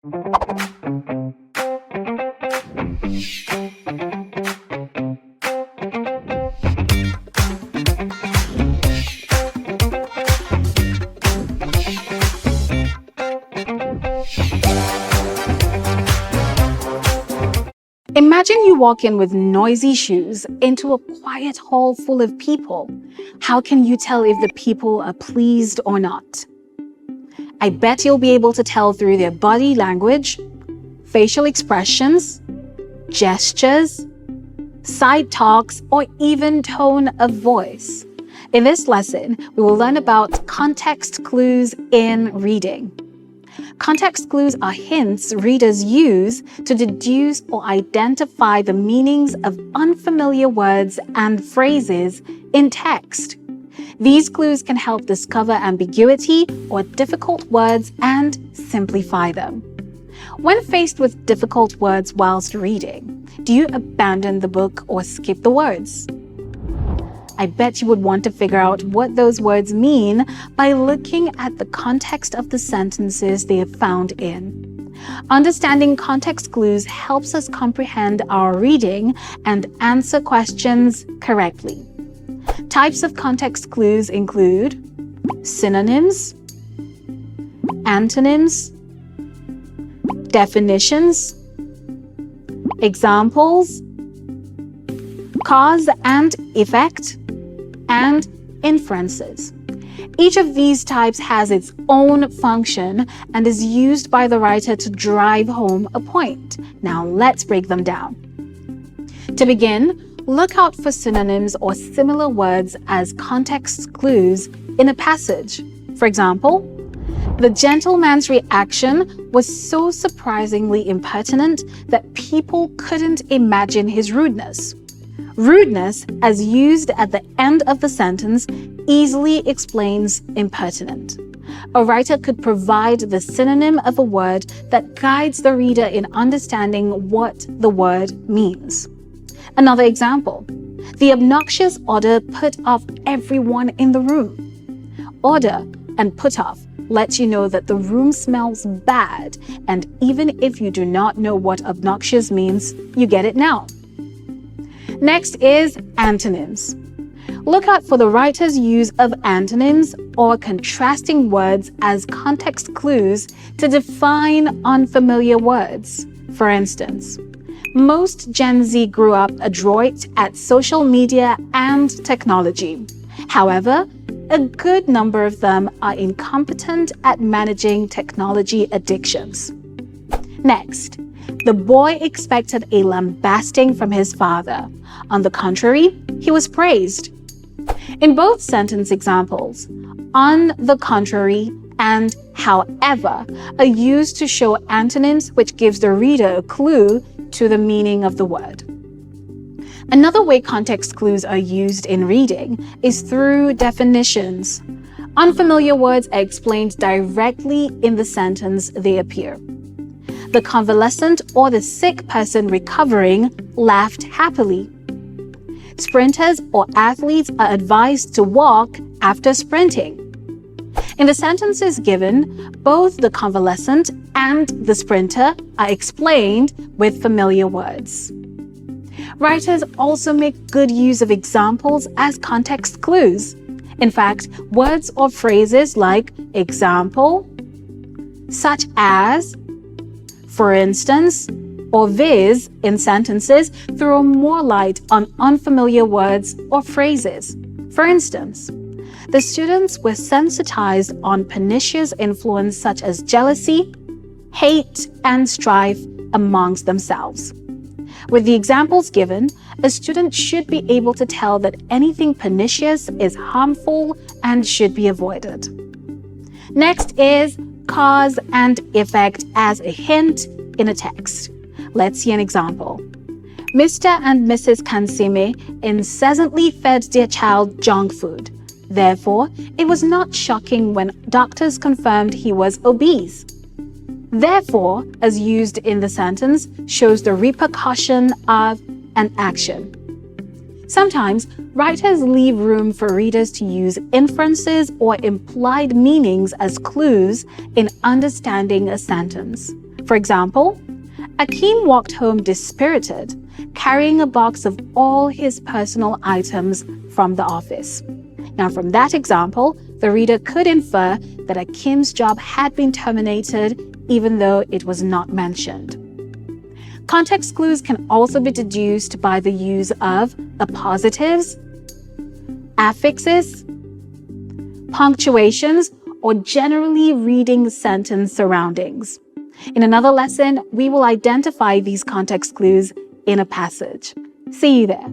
Imagine you walk in with noisy shoes into a quiet hall full of people. How can you tell if the people are pleased or not? I bet you'll be able to tell through their body language, facial expressions, gestures, side talks, or even tone of voice. In this lesson, we will learn about context clues in reading. Context clues are hints readers use to deduce or identify the meanings of unfamiliar words and phrases in text. These clues can help discover ambiguity or difficult words and simplify them. When faced with difficult words whilst reading, do you abandon the book or skip the words? I bet you would want to figure out what those words mean by looking at the context of the sentences they are found in. Understanding context clues helps us comprehend our reading and answer questions correctly. Types of context clues include synonyms, antonyms, definitions, examples, cause and effect, and inferences. Each of these types has its own function and is used by the writer to drive home a point. Now let's break them down. To begin, look out for synonyms or similar words as context clues in a passage. For example, the gentleman's reaction was so surprisingly impertinent that people couldn't imagine his rudeness. Rudeness, as used at the end of the sentence, easily explains impertinent. A writer could provide the synonym of a word that guides the reader in understanding what the word means. Another example, the obnoxious odor put off everyone in the room. Odor and put off lets you know that the room smells bad, and even if you do not know what obnoxious means, you get it now. Next is antonyms. Look out for the writer's use of antonyms or contrasting words as context clues to define unfamiliar words. For instance, most Gen Z grew up adroit at social media and technology. However, a good number of them are incompetent at managing technology addictions. Next, the boy expected a lambasting from his father. On the contrary, he was praised. In both sentence examples, on the contrary and however are used to show antonyms, which gives the reader a clue to the meaning of the word. Another way context clues are used in reading is through definitions. Unfamiliar words are explained directly in the sentence they appear. The convalescent or the sick person recovering laughed happily. Sprinters or athletes are advised to walk after sprinting. In the sentences given, both the convalescent and the sprinter are explained with familiar words. Writers also make good use of examples as context clues. In fact, words or phrases like example, such as, for instance, or viz in sentences throw more light on unfamiliar words or phrases. For instance, the students were sensitized on pernicious influence such as jealousy, hate, and strife amongst themselves. With the examples given, a student should be able to tell that anything pernicious is harmful and should be avoided. Next is cause and effect as a hint in a text. Let's see an example. Mr. and Mrs. Kansime incessantly fed their child junk food. Therefore, it was not shocking when doctors confirmed he was obese. Therefore, as used in the sentence, shows the repercussion of an action. Sometimes, writers leave room for readers to use inferences or implied meanings as clues in understanding a sentence. For example, Akeem walked home dispirited, carrying a box of all his personal items from the office. Now, from that example, the reader could infer that Akeem's job had been terminated even though it was not mentioned. Context clues can also be deduced by the use of appositives, affixes, punctuations, or generally reading sentence surroundings. In another lesson, we will identify these context clues in a passage. See you there.